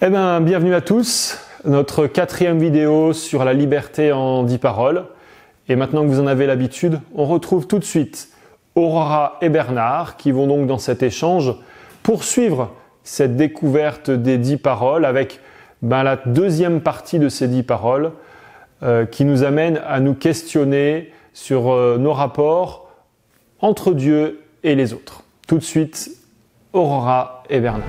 Eh bien, bienvenue à tous, notre 4e vidéo sur la liberté en 10 paroles. Et maintenant que vous en avez l'habitude, on retrouve tout de suite Aurora et Bernard qui vont donc dans cet échange poursuivre cette découverte des 10 paroles avec la deuxième partie de ces 10 paroles qui nous amène à nous questionner sur nos rapports entre Dieu et les autres. Tout de suite, Aurora et Bernard.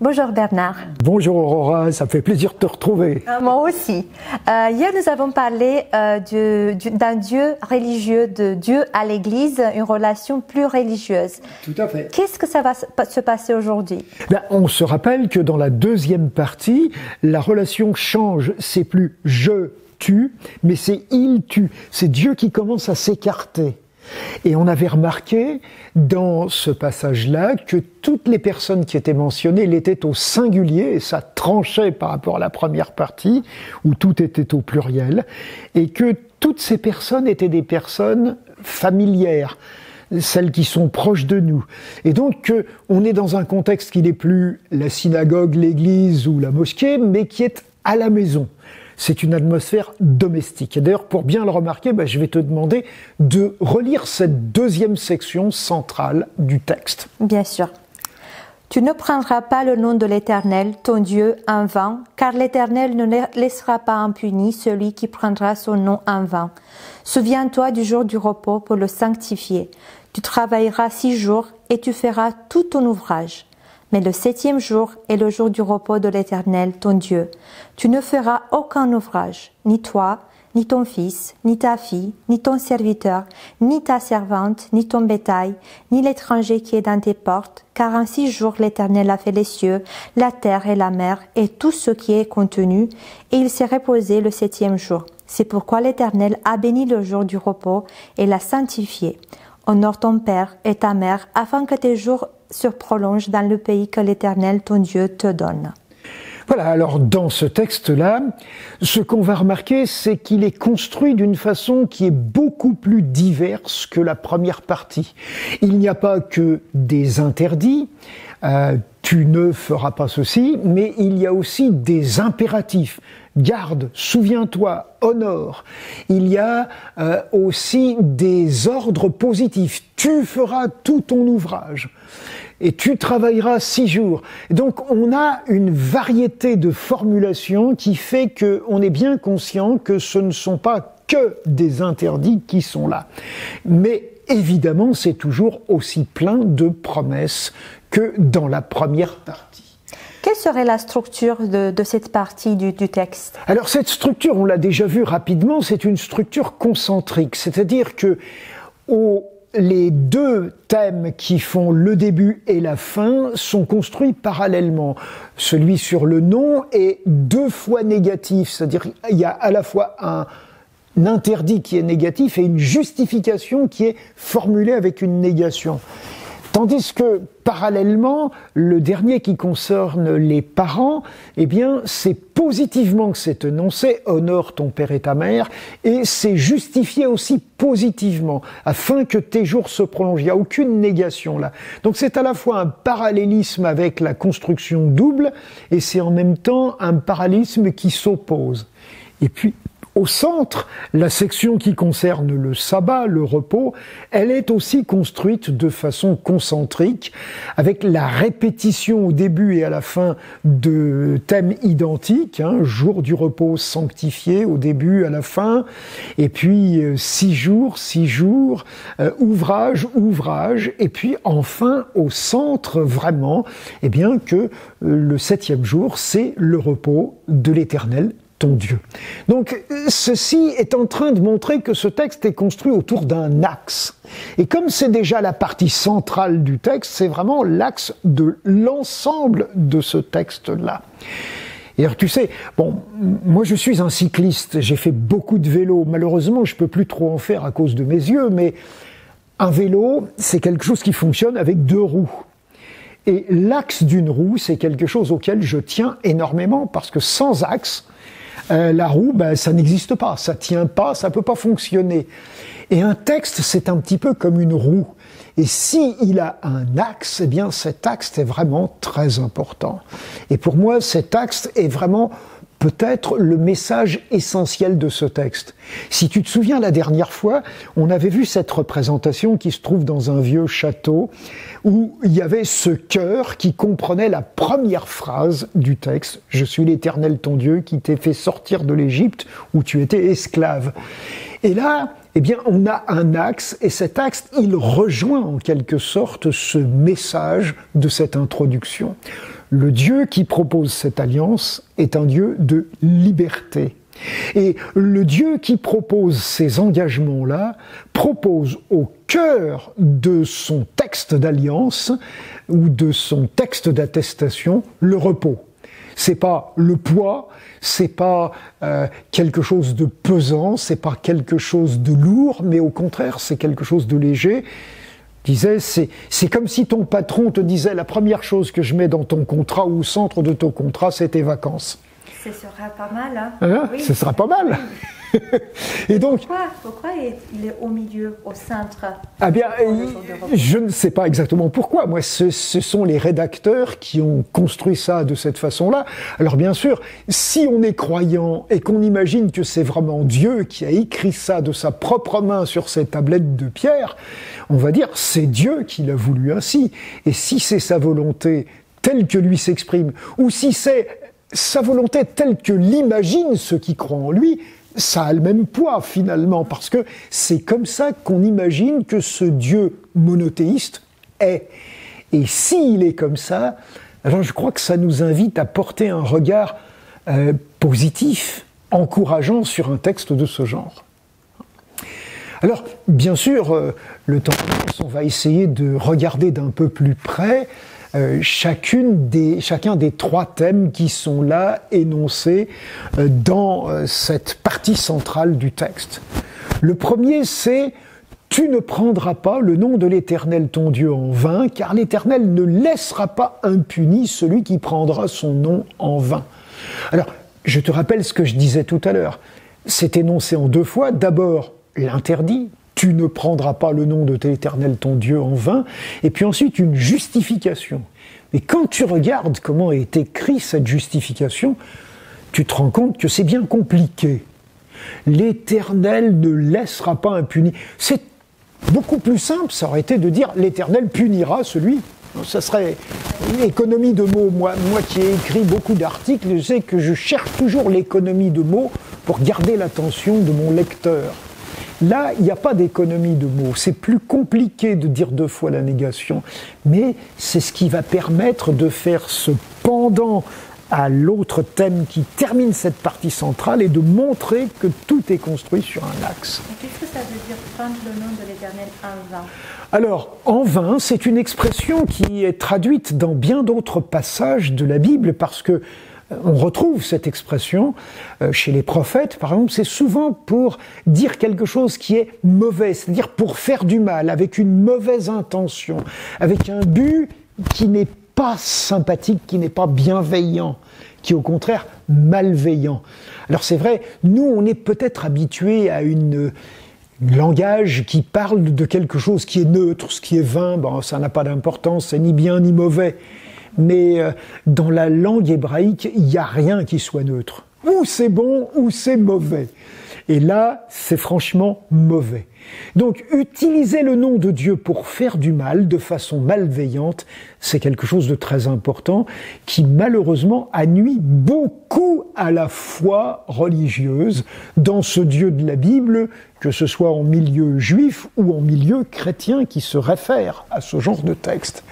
Bonjour Bernard. Bonjour Aurora, ça fait plaisir de te retrouver. Moi aussi. Hier nous avons parlé d'un Dieu religieux, de Dieu à l'Église, une relation plus religieuse. Tout à fait. Qu'est-ce que ça va se passer aujourd'hui? On se rappelle que dans la deuxième partie, la relation change, c'est plus je tue, mais c'est il tue. C'est Dieu qui commence à s'écarter. Et on avait remarqué dans ce passage-là que toutes les personnes qui étaient mentionnées l'étaient au singulier, et ça tranchait par rapport à la première partie, où tout était au pluriel, et que toutes ces personnes étaient des personnes familières, celles qui sont proches de nous. Et donc, on est dans un contexte qui n'est plus la synagogue, l'église ou la mosquée, mais qui est à la maison. C'est une atmosphère domestique. Et d'ailleurs, pour bien le remarquer, je vais te demander de relire cette deuxième section centrale du texte. Bien sûr. Tu ne prendras pas le nom de l'Éternel, ton Dieu, en vain, car l'Éternel ne laissera pas impuni celui qui prendra son nom en vain. Souviens-toi du jour du repos pour le sanctifier. Tu travailleras 6 jours et tu feras tout ton ouvrage. Mais le 7e jour est le jour du repos de l'Éternel, ton Dieu. Tu ne feras aucun ouvrage, ni toi, ni ton fils, ni ta fille, ni ton serviteur, ni ta servante, ni ton bétail, ni l'étranger qui est dans tes portes, car en 6 jours l'Éternel a fait les cieux, la terre et la mer, et tout ce qui est contenu, et il s'est reposé le 7e jour. C'est pourquoi l'Éternel a béni le jour du repos et l'a sanctifié. Honore ton père et ta mère, afin que tes jours se prolongent dans le pays que l'Éternel, ton Dieu, te donne. Voilà, alors dans ce texte-là, ce qu'on va remarquer, c'est qu'il est construit d'une façon qui est beaucoup plus diverse que la première partie. Il n'y a pas que des interdits, tu ne feras pas ceci, mais il y a aussi des impératifs. Garde, souviens-toi, honore. Il y a aussi des ordres positifs. Tu feras tout ton ouvrage et tu travailleras 6 jours. Donc on a une variété de formulations qui fait qu'on est bien conscient que ce ne sont pas que des interdits qui sont là. Mais évidemment, c'est toujours aussi plein de promesses que dans la première partie. Quelle serait la structure de cette partie du texte? Alors cette structure, on l'a déjà vu rapidement, c'est une structure concentrique, c'est-à-dire que les deux thèmes qui font le début et la fin sont construits parallèlement. Celui sur le nom est 2 fois négatif, c'est-à-dire qu'il y a à la fois un interdit qui est négatif et une justification qui est formulée avec une négation. Tandis que, parallèlement, le dernier qui concerne les parents, c'est positivement que c'est énoncé, honore ton père et ta mère, et c'est justifié aussi positivement, afin que tes jours se prolongent. Il n'y a aucune négation là. Donc c'est à la fois un parallélisme avec la construction double, et c'est en même temps un parallélisme qui s'oppose. Et puis, au centre, la section qui concerne le sabbat, le repos, elle est aussi construite de façon concentrique, avec la répétition au début et à la fin de thèmes identiques, jour du repos sanctifié au début, à la fin, et puis 6 jours, ouvrage, et puis enfin au centre vraiment, que le 7e jour, c'est le repos de l'Éternel, ton Dieu. Donc, ceci est en train de montrer que ce texte est construit autour d'un axe. Et comme c'est déjà la partie centrale du texte, c'est vraiment l'axe de l'ensemble de ce texte-là. Et alors, tu sais, moi je suis un cycliste, j'ai fait beaucoup de vélo. Malheureusement, je peux plus trop en faire à cause de mes yeux, mais un vélo, c'est quelque chose qui fonctionne avec 2 roues. Et l'axe d'une roue, c'est quelque chose auquel je tiens énormément, parce que sans axe, La roue, ben, ça n'existe pas, ça tient pas, ça peut pas fonctionner. Et un texte, c'est un petit peu comme une roue. Et s'il a un axe, eh bien cet axe est vraiment très important. Et pour moi, cet axe est vraiment peut-être le message essentiel de ce texte. Si tu te souviens, la dernière fois, on avait vu cette représentation qui se trouve dans un vieux château, où il y avait ce chœur qui comprenait la première phrase du texte. « Je suis l'Éternel ton Dieu qui t'ai fait sortir de l'Égypte où tu étais esclave. » Et là, eh bien, on a un axe, et cet axe, il rejoint en quelque sorte ce message de cette introduction. Le Dieu qui propose cette alliance est un Dieu de liberté. Et le Dieu qui propose ces engagements-là propose au cœur de son texte d'alliance ou de son texte d'attestation le repos. C'est pas le poids, c'est pas quelque chose de pesant, c'est pas quelque chose de lourd, mais au contraire, c'est quelque chose de léger. Disait, c'est comme si ton patron te disait la première chose que je mets dans ton contrat ou au centre de ton contrat, c'est tes vacances. Ce sera pas mal, hein, oui. Ce sera pas mal. Et donc, pourquoi il est au milieu, au centre? Ah bien, je ne sais pas exactement pourquoi. Moi, ce sont les rédacteurs qui ont construit ça de cette façon-là. Alors bien sûr, si on est croyant et qu'on imagine que c'est vraiment Dieu qui a écrit ça de sa propre main sur ces tablettes de pierre, on va dire c'est Dieu qui l'a voulu ainsi. Et si c'est sa volonté telle que lui s'exprime, ou si c'est sa volonté telle que l'imagine ceux qui croient en lui, ça a le même poids finalement, parce que c'est comme ça qu'on imagine que ce Dieu monothéiste est. Et s'il est comme ça, alors je crois que ça nous invite à porter un regard positif, encourageant sur un texte de ce genre. Alors, bien sûr, le temps passe, on va essayer de regarder d'un peu plus près chacun des trois thèmes qui sont là énoncés dans cette partie centrale du texte. Le premier, c'est « Tu ne prendras pas le nom de l'Éternel ton Dieu en vain, car l'Éternel ne laissera pas impuni celui qui prendra son nom en vain. » Alors, je te rappelle ce que je disais tout à l'heure. C'est énoncé en deux fois. D'abord, l'interdit. Tu ne prendras pas le nom de l'Éternel ton Dieu en vain, et puis ensuite une justification. Mais quand tu regardes comment est écrite cette justification, tu te rends compte que c'est bien compliqué. L'Éternel ne laissera pas impuni. C'est beaucoup plus simple, ça aurait été de dire l'Éternel punira celui. Ça serait une économie de mots. Moi qui ai écrit beaucoup d'articles, je sais que je cherche toujours l'économie de mots pour garder l'attention de mon lecteur. Là, il n'y a pas d'économie de mots. C'est plus compliqué de dire deux fois la négation. Mais c'est ce qui va permettre de faire ce pendant à l'autre thème qui termine cette partie centrale et de montrer que tout est construit sur un axe. Qu'est-ce que ça veut dire prendre le nom de l'Éternel en vain? Alors, en vain, c'est une expression qui est traduite dans bien d'autres passages de la Bible parce que on retrouve cette expression chez les prophètes, par exemple, c'est souvent pour dire quelque chose qui est mauvais, c'est-à-dire pour faire du mal, avec une mauvaise intention, avec un but qui n'est pas sympathique, qui n'est pas bienveillant, qui est au contraire malveillant. Alors c'est vrai, nous on est peut-être habitués à un langage qui parle de quelque chose qui est neutre, ce qui est vain, bon, ça n'a pas d'importance, c'est ni bien ni mauvais. Mais dans la langue hébraïque, il n'y a rien qui soit neutre. Ou c'est bon, ou c'est mauvais. Et là, c'est franchement mauvais. Donc, utiliser le nom de Dieu pour faire du mal de façon malveillante, c'est quelque chose de très important qui, malheureusement, a nui beaucoup à la foi religieuse dans ce Dieu de la Bible, que ce soit en milieu juif ou en milieu chrétien qui se réfère à ce genre de texte.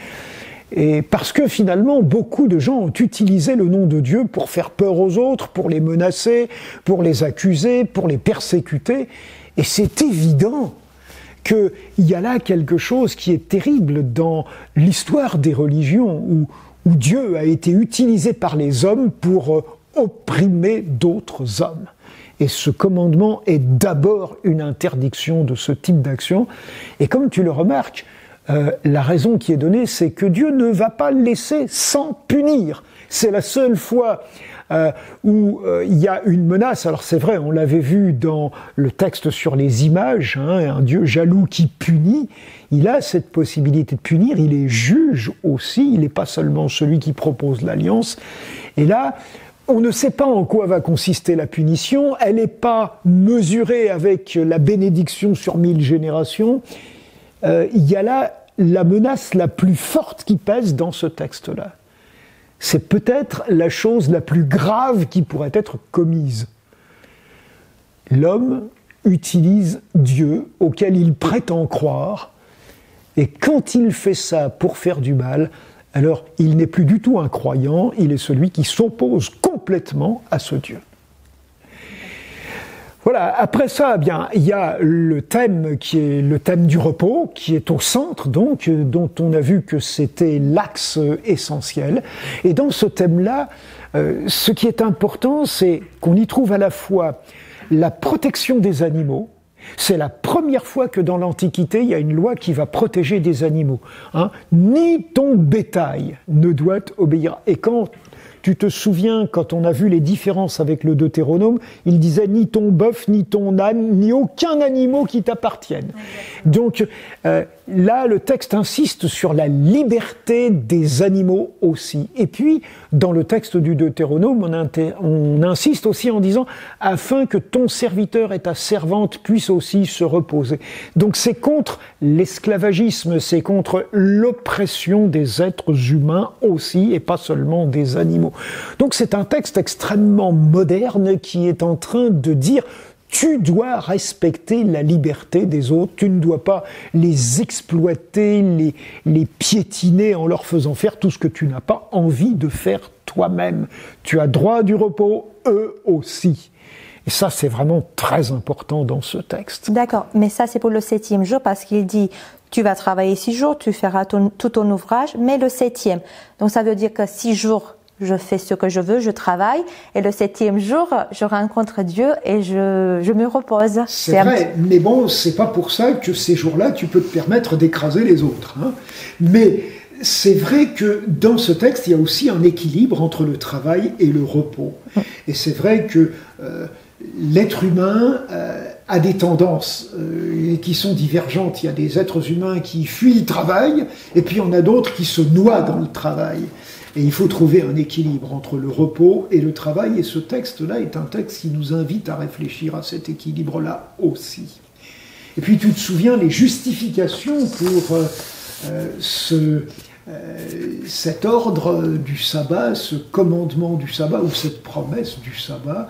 Et parce que finalement, beaucoup de gens ont utilisé le nom de Dieu pour faire peur aux autres, pour les menacer, pour les accuser, pour les persécuter. Et c'est évident qu'il y a là quelque chose qui est terrible dans l'histoire des religions, où Dieu a été utilisé par les hommes pour opprimer d'autres hommes. Et ce commandement est d'abord une interdiction de ce type d'action. Et comme tu le remarques, la raison qui est donnée, c'est que Dieu ne va pas laisser sans punir. C'est la seule fois où il y a une menace. Alors c'est vrai, on l'avait vu dans le texte sur les images, hein, un Dieu jaloux qui punit. Il a cette possibilité de punir, il est juge aussi, il n'est pas seulement celui qui propose l'alliance. Et là, on ne sait pas en quoi va consister la punition, elle n'est pas mesurée avec la bénédiction sur 1000 générations. Il y a là la menace la plus forte qui pèse dans ce texte-là. C'est peut-être la chose la plus grave qui pourrait être commise. L'homme utilise Dieu auquel il prétend croire, et quand il fait ça pour faire du mal, alors il n'est plus du tout un croyant, il est celui qui s'oppose complètement à ce Dieu. Voilà, après ça, eh bien, il y a le thème qui est le thème du repos, qui est au centre, donc, dont on a vu que c'était l'axe essentiel. Et dans ce thème-là, ce qui est important, c'est qu'on y trouve à la fois la protection des animaux. C'est la première fois que dans l'Antiquité, il y a une loi qui va protéger des animaux. Hein. Ni ton bétail ne doit obéir. Et quand tu te souviens, quand on a vu les différences avec le Deutéronome, il disait ni ton bœuf, ni ton âne, ni aucun animal qui t'appartienne. Donc là, le texte insiste sur la liberté des animaux aussi. Et puis, dans le texte du Deutéronome, on insiste aussi en disant « afin que ton serviteur et ta servante puissent aussi se reposer ». Donc c'est contre l'esclavagisme, c'est contre l'oppression des êtres humains aussi, et pas seulement des animaux. Donc c'est un texte extrêmement moderne qui est en train de dire tu dois respecter la liberté des autres, tu ne dois pas les exploiter, les piétiner en leur faisant faire tout ce que tu n'as pas envie de faire toi-même. Tu as droit du repos, eux aussi. Et ça, c'est vraiment très important dans ce texte. D'accord, mais ça c'est pour le 7e jour parce qu'il dit tu vas travailler 6 jours, tu feras tout ton ouvrage, mais le 7e. Donc ça veut dire que 6 jours, je fais ce que je veux, je travaille, et le 7e jour, je rencontre Dieu et je me repose. C'est vrai, mais bon, c'est pas pour ça que ces jours-là, tu peux te permettre d'écraser les autres. Hein. Mais c'est vrai que dans ce texte, il y a aussi un équilibre entre le travail et le repos. Et c'est vrai que l'être humain a des tendances qui sont divergentes. Il y a des êtres humains qui fuient le travail, et puis on a d'autres qui se noient dans le travail. Et il faut trouver un équilibre entre le repos et le travail, et ce texte-là est un texte qui nous invite à réfléchir à cet équilibre-là aussi. Et puis tu te souviens, les justifications pour cet ordre du sabbat, ce commandement du sabbat, ou cette promesse du sabbat,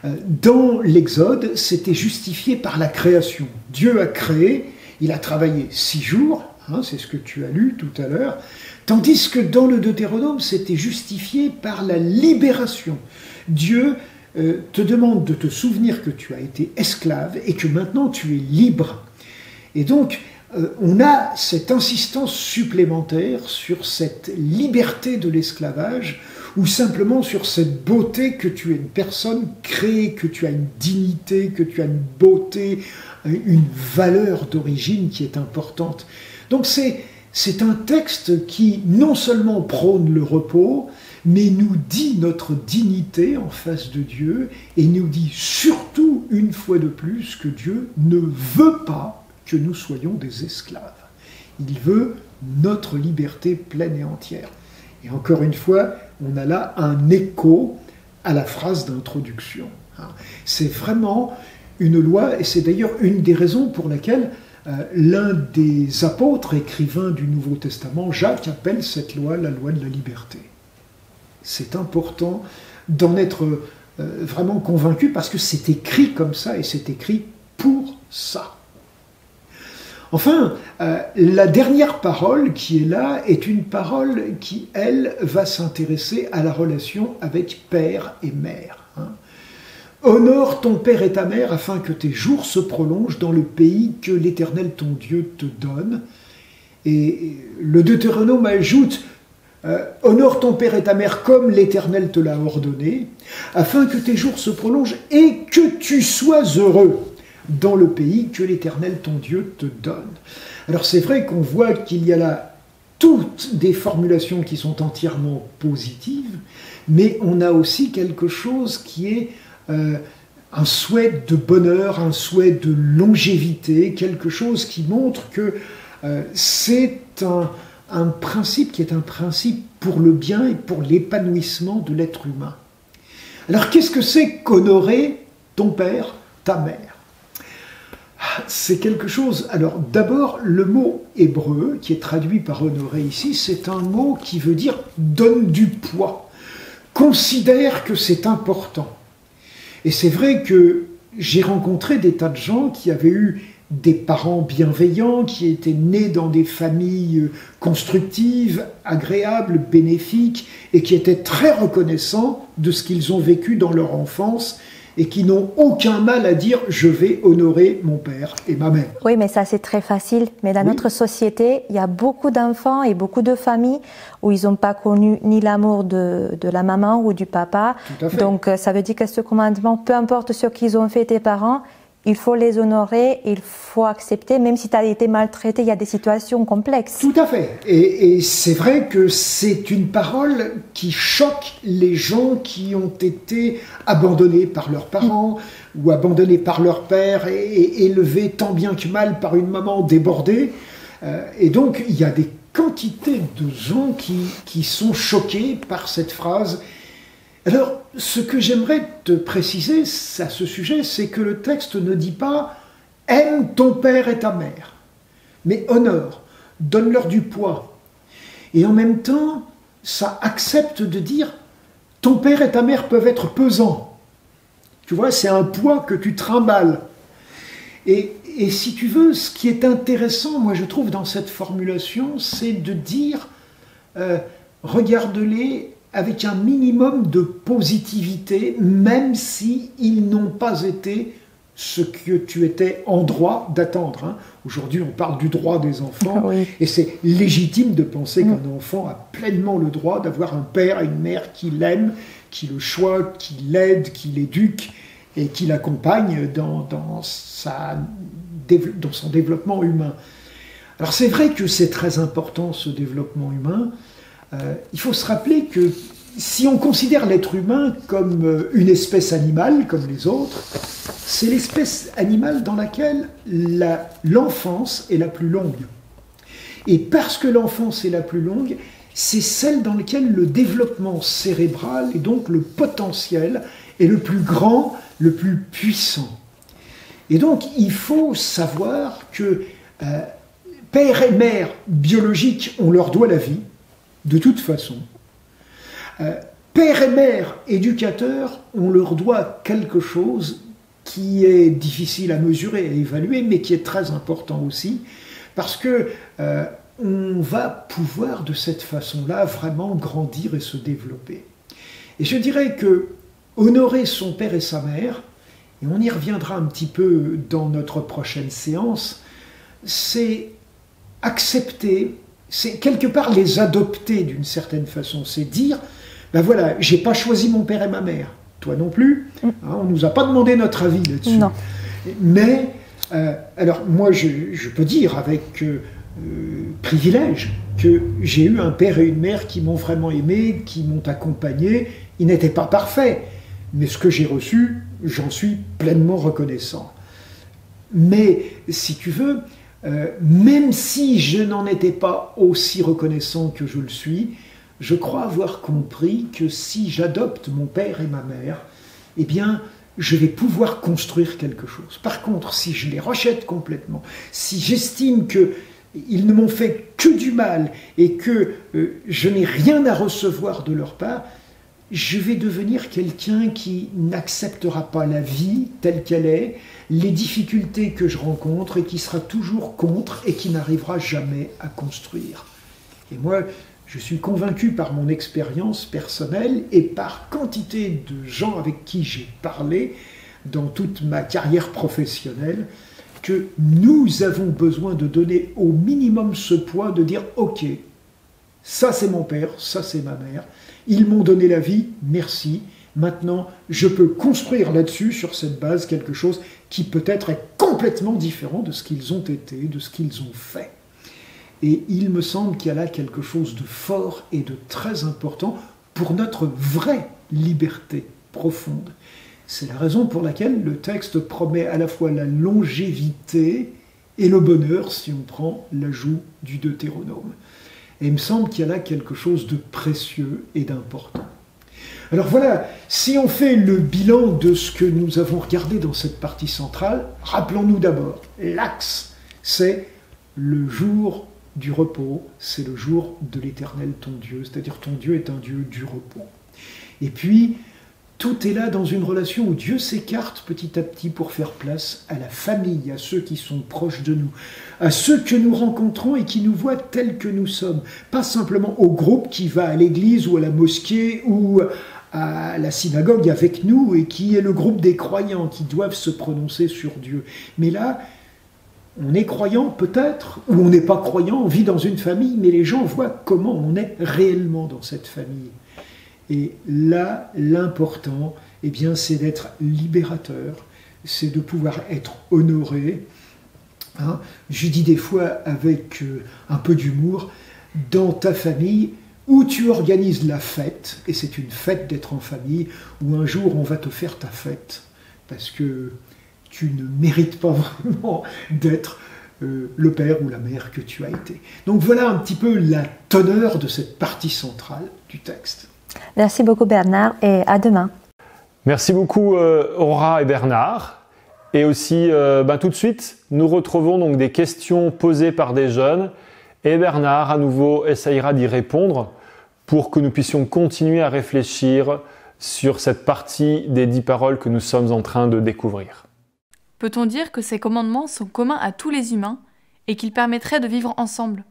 dans l'Exode, c'était justifié par la création. Dieu a créé, il a travaillé 6 jours, hein, c'est ce que tu as lu tout à l'heure, tandis que dans le Deutéronome, c'était justifié par la libération. Dieu te demande de te souvenir que tu as été esclave et que maintenant tu es libre. Et donc, on a cette insistance supplémentaire sur cette liberté de l'esclavage, ou simplement sur cette beauté que tu es une personne créée, que tu as une dignité, que tu as une beauté, une valeur d'origine qui est importante. Donc c'est un texte qui non seulement prône le repos, mais nous dit notre dignité en face de Dieu, et nous dit surtout, une fois de plus, que Dieu ne veut pas que nous soyons des esclaves. Il veut notre liberté pleine et entière. Et encore une fois, on a là un écho à la phrase d'introduction. C'est vraiment une loi, et c'est d'ailleurs une des raisons pour laquelle l'un des apôtres écrivains du Nouveau Testament, Jacques, appelle cette loi la loi de la liberté. C'est important d'en être vraiment convaincu, parce que c'est écrit comme ça, et c'est écrit pour ça. Enfin, la dernière parole qui est là est une parole qui, elle, va s'intéresser à la relation avec père et mère. Honore ton père et ta mère afin que tes jours se prolongent dans le pays que l'Éternel ton Dieu te donne. Et le Deutéronome ajoute honore ton père et ta mère comme l'Éternel te l'a ordonné, afin que tes jours se prolongent et que tu sois heureux dans le pays que l'Éternel ton Dieu te donne. Alors c'est vrai qu'on voit qu'il y a là toutes des formulations qui sont entièrement positives, mais on a aussi quelque chose qui est un souhait de bonheur, un souhait de longévité, quelque chose qui montre que c'est un principe qui est un principe pour le bien et pour l'épanouissement de l'être humain. Alors qu'est-ce que c'est qu'honorer ton père, ta mère? C'est quelque chose... Alors d'abord, le mot hébreu, qui est traduit par honorer ici, c'est un mot qui veut dire donne du poids, considère que c'est important. Et c'est vrai que j'ai rencontré des tas de gens qui avaient eu des parents bienveillants, qui étaient nés dans des familles constructives, agréables, bénéfiques, et qui étaient très reconnaissants de ce qu'ils ont vécu dans leur enfance, et qui n'ont aucun mal à dire « je vais honorer mon père et ma mère ». Oui, mais ça c'est très facile. Mais dans notre société, il y a beaucoup d'enfants et beaucoup de familles où ils n'ont pas connu ni l'amour de la maman ou du papa. Tout à fait. Donc ça veut dire que ce commandement, peu importe ce qu'ils ont fait tes parents, il faut les honorer, il faut accepter, même si tu as été maltraité, il y a des situations complexes. Tout à fait. Et c'est vrai que c'est une parole qui choque les gens qui ont été abandonnés par leurs parents ou abandonnés par leur père et élevés tant bien que mal par une maman débordée. Et donc, il y a des quantités de gens qui sont choqués par cette phrase. Alors, ce que j'aimerais te préciser à ce sujet, c'est que le texte ne dit pas « aime ton père et ta mère », mais « honore », donne-leur du poids. Et en même temps, ça accepte de dire « ton père et ta mère peuvent être pesants ». Tu vois, c'est un poids que tu trimbales. Et si tu veux, ce qui est intéressant, moi je trouve, dans cette formulation, c'est de dire regarde-les avec un minimum de positivité, même si ils n'ont pas été ce que tu étais en droit d'attendre. Hein. Aujourd'hui, on parle du droit des enfants, Oui. et c'est légitime de penser qu'un enfant a pleinement le droit d'avoir un père et une mère qui l'aiment, qui le choient, qui l'aident, qui l'éduquent, et qui l'accompagnent dans son développement humain. Alors c'est vrai que c'est très important, ce développement humain. Il faut se rappeler que si on considère l'être humain comme une espèce animale, comme les autres, c'est l'espèce animale dans laquelle l'enfance est la plus longue. Et parce que l'enfance est la plus longue, c'est celle dans laquelle le développement cérébral et donc le potentiel est le plus grand, le plus puissant. Et donc il faut savoir que père et mère biologiques, on leur doit la vie, de toute façon. Père et mère éducateurs, on leur doit quelque chose qui est difficile à mesurer, à évaluer, mais qui est très important aussi, parce que on va pouvoir de cette façon-là vraiment grandir et se développer. Et je dirais que honorer son père et sa mère, et on y reviendra un petit peu dans notre prochaine séance, c'est accepter, c'est quelque part les adopter d'une certaine façon, c'est dire, ben voilà, j'ai pas choisi mon père et ma mère, toi non plus, hein, on nous a pas demandé notre avis là-dessus. Non. Mais, alors moi je peux dire avec privilège que j'ai eu un père et une mère qui m'ont vraiment aimé, qui m'ont accompagné, ils n'étaient pas parfaits, mais ce que j'ai reçu, j'en suis pleinement reconnaissant. Mais si tu veux, même si je n'en étais pas aussi reconnaissant que je le suis, je crois avoir compris que si j'adopte mon père et ma mère, eh bien, je vais pouvoir construire quelque chose. Par contre, si je les rejette complètement, si j'estime qu'ils ne m'ont fait que du mal et que je n'ai rien à recevoir de leur part, je vais devenir quelqu'un qui n'acceptera pas la vie telle qu'elle est, les difficultés que je rencontre et qui sera toujours contre et qui n'arrivera jamais à construire. Et moi, je suis convaincu par mon expérience personnelle et par quantité de gens avec qui j'ai parlé dans toute ma carrière professionnelle que nous avons besoin de donner au minimum ce poids de dire « Ok, ça c'est mon père, ça c'est ma mère, ils m'ont donné la vie, merci, maintenant je peux construire là-dessus, sur cette base, quelque chose qui peut-être est complètement différent de ce qu'ils ont été, de ce qu'ils ont fait. » Et il me semble qu'il y a là quelque chose de fort et de très important pour notre vraie liberté profonde. C'est la raison pour laquelle le texte promet à la fois la longévité et le bonheur si on prend l'ajout du Deutéronome. Et il me semble qu'il y a là quelque chose de précieux et d'important. Alors voilà, si on fait le bilan de ce que nous avons regardé dans cette partie centrale, rappelons-nous d'abord, l'axe, c'est le jour du repos, c'est le jour de l'Éternel ton Dieu, c'est-à-dire ton Dieu est un Dieu du repos. Et puis, tout est là dans une relation où Dieu s'écarte petit à petit pour faire place à la famille, à ceux qui sont proches de nous, à ceux que nous rencontrons et qui nous voient tels que nous sommes. Pas simplement au groupe qui va à l'église ou à la mosquée ou à la synagogue avec nous et qui est le groupe des croyants qui doivent se prononcer sur Dieu. Mais là, on est croyant peut-être, ou on n'est pas croyant, on vit dans une famille, mais les gens voient comment on est réellement dans cette famille. Et là, l'important, eh bien, c'est d'être libérateur, c'est de pouvoir être honoré. Hein, je dis des fois avec un peu d'humour, dans ta famille, où tu organises la fête, et c'est une fête d'être en famille, où un jour on va te faire ta fête, parce que tu ne mérites pas vraiment d'être le père ou la mère que tu as été. Donc voilà un petit peu la teneur de cette partie centrale du texte. Merci beaucoup Bernard et à demain. Merci beaucoup Aurora et Bernard. Et aussi tout de suite, nous retrouvons donc des questions posées par des jeunes et Bernard à nouveau essayera d'y répondre pour que nous puissions continuer à réfléchir sur cette partie des 10 paroles que nous sommes en train de découvrir. Peut-on dire que ces commandements sont communs à tous les humains et qu'ils permettraient de vivre ensemble ?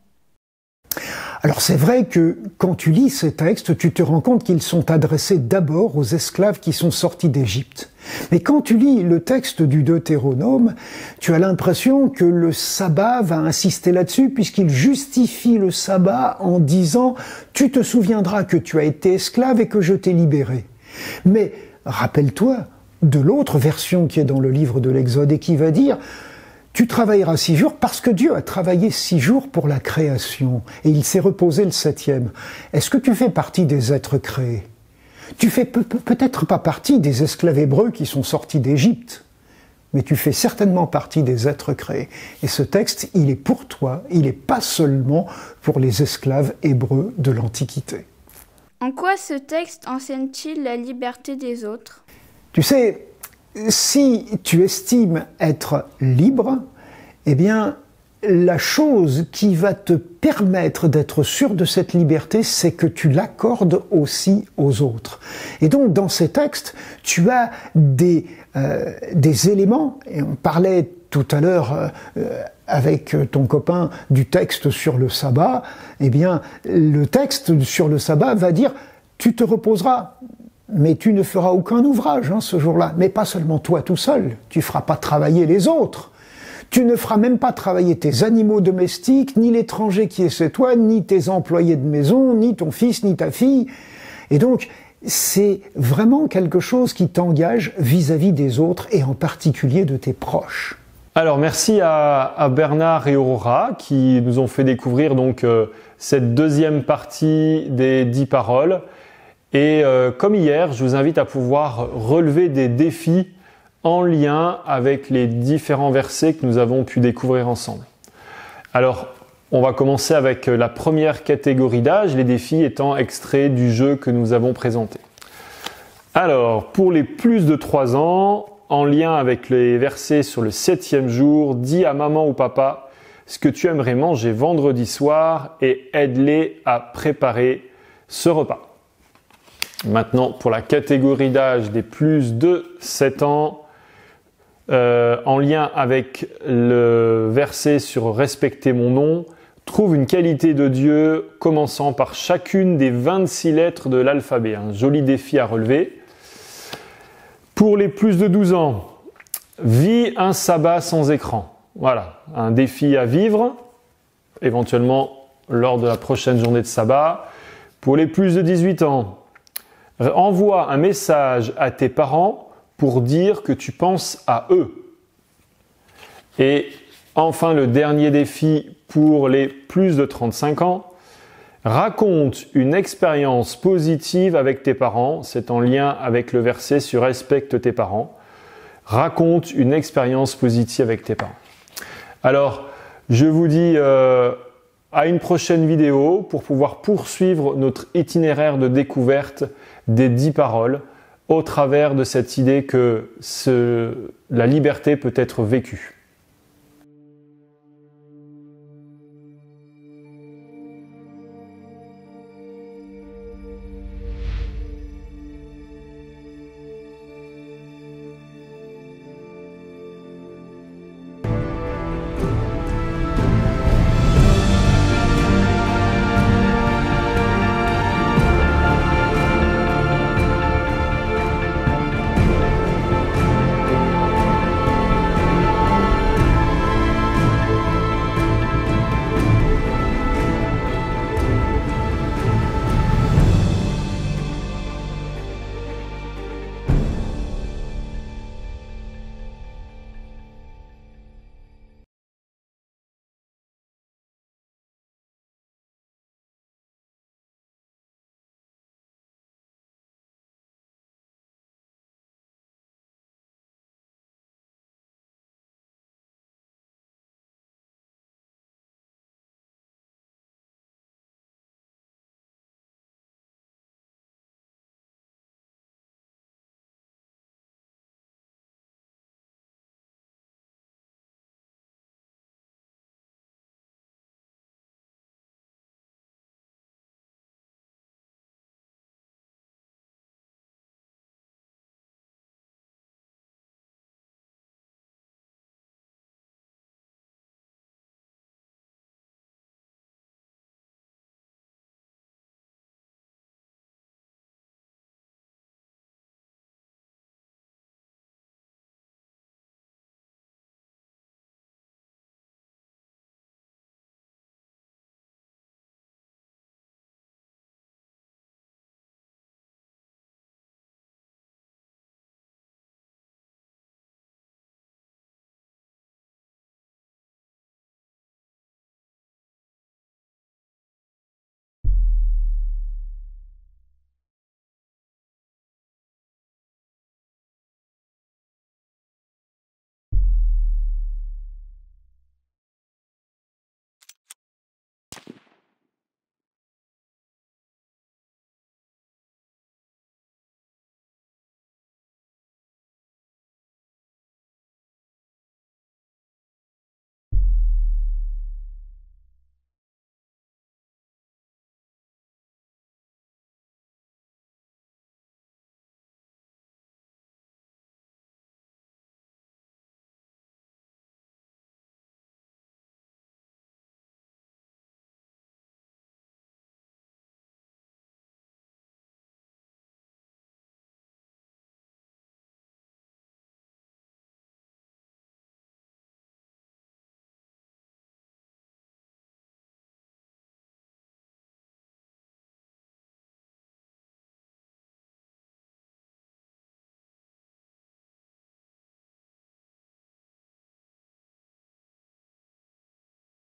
Alors c'est vrai que quand tu lis ces textes, tu te rends compte qu'ils sont adressés d'abord aux esclaves qui sont sortis d'Égypte. Mais quand tu lis le texte du Deutéronome, tu as l'impression que le sabbat va insister là-dessus puisqu'il justifie le sabbat en disant « Tu te souviendras que tu as été esclave et que je t'ai libéré ». Mais rappelle-toi de l'autre version qui est dans le livre de l'Exode et qui va dire « Tu travailleras 6 jours parce que Dieu a travaillé 6 jours pour la création et il s'est reposé le 7e. Est-ce que tu fais partie des êtres créés ? Tu fais peut-être pas partie des esclaves hébreux qui sont sortis d'Égypte, mais tu fais certainement partie des êtres créés. Et ce texte, il est pour toi, il n'est pas seulement pour les esclaves hébreux de l'Antiquité. En quoi ce texte enseigne-t-il la liberté des autres ? Tu sais, si tu estimes être libre, eh bien, la chose qui va te permettre d'être sûr de cette liberté, c'est que tu l'accordes aussi aux autres. Et donc, dans ces textes, tu as des éléments, et on parlait tout à l'heure avec ton copain du texte sur le sabbat, eh bien, le texte sur le sabbat va dire « tu te reposeras ». Mais tu ne feras aucun ouvrage ce jour-là. Mais pas seulement toi tout seul. Tu ne feras pas travailler les autres. Tu ne feras même pas travailler tes animaux domestiques, ni l'étranger qui est chez toi, ni tes employés de maison, ni ton fils, ni ta fille. Et donc, c'est vraiment quelque chose qui t'engage vis-à-vis des autres et en particulier de tes proches. Alors merci à Bernard et Aurora qui nous ont fait découvrir donc cette deuxième partie des 10 paroles. Et comme hier, je vous invite à pouvoir relever des défis en lien avec les différents versets que nous avons pu découvrir ensemble. Alors, on va commencer avec la première catégorie d'âge, les défis étant extraits du jeu que nous avons présenté. Alors, pour les plus de 3 ans, en lien avec les versets sur le 7e jour, dis à maman ou papa ce que tu aimerais manger vendredi soir et aide-les à préparer ce repas. Maintenant, pour la catégorie d'âge des plus de 7 ans, en lien avec le verset sur « Respecter mon nom », trouve une qualité de Dieu commençant par chacune des 26 lettres de l'alphabet. Un joli défi à relever. Pour les plus de 12 ans, vis un sabbat sans écran. Voilà, un défi à vivre, éventuellement lors de la prochaine journée de sabbat. Pour les plus de 18 ans, envoie un message à tes parents pour dire que tu penses à eux. Et Enfin, le dernier défi pour les plus de 35 ans. Raconte une expérience positive avec tes parents. C'est en lien avec le verset sur respecte tes parents. Raconte une expérience positive avec tes parents. Alors, je vous dis à une prochaine vidéo pour pouvoir poursuivre notre itinéraire de découverte des 10 paroles au travers de cette idée que la liberté peut être vécue.